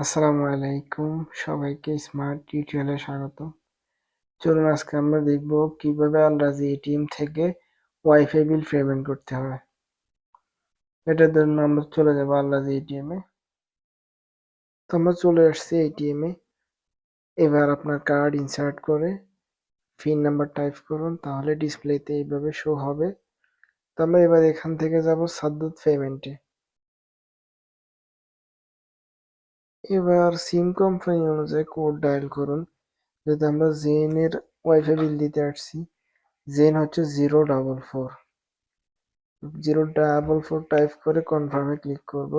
আসসালামু আলাইকুম, সবাইকে স্মার্ট টিউটোরিয়ালে স্বাগত। চলুন আজকে আমরা দেখব কিভাবে আল-রাজি এটিএম থেকে ওয়াইফাই বিল পেমেন্ট করতে হবে। এটার জন্য আমরা চলে যাব আল-রাজি এটিএম এ। তো আমরা চলে আসছি এটিএম এ। এবার আপনার কার্ড ইনসার্ট করে পিন নাম্বার টাইপ করুন, তাহলে ডিসপ্লেতে এইভাবে শো হবে। তো আমরা এবার এখান থেকে যাব সাদ্দুদ পেমেন্টে। এবার সিম কোম্পানি অনুযায়ী কোড ডায়াল করুন। যদি আমরা জেনের ওয়াইফাই বিল দিতে আসছি, জেন হচ্ছে 044 044 টাইপ করে কনফার্মে ক্লিক করব।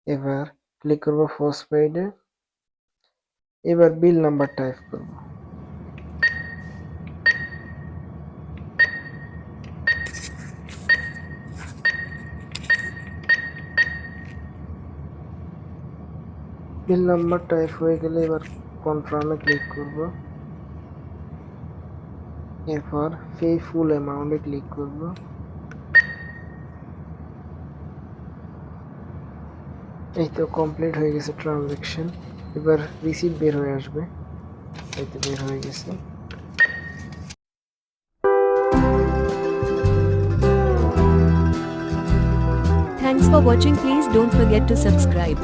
এবার ক্লিক করব পোস্টপেইডে। এবার বিল নাম্বার টাইপ করব। বিল নাম্বার টাইপ হয়ে গেলে এবার কনফার্মে ক্লিক করব। এরপর পে ফুল অ্যামাউন্টে ক্লিক করব। এই তো কমপ্লিট হয়ে গেছে ট্রানজ্যাকশন। এবার রিসিপ্ট বের হয়ে আসবে। এই তো বের হয়ে গেছে। Thanks for watching. Please don't forget to subscribe.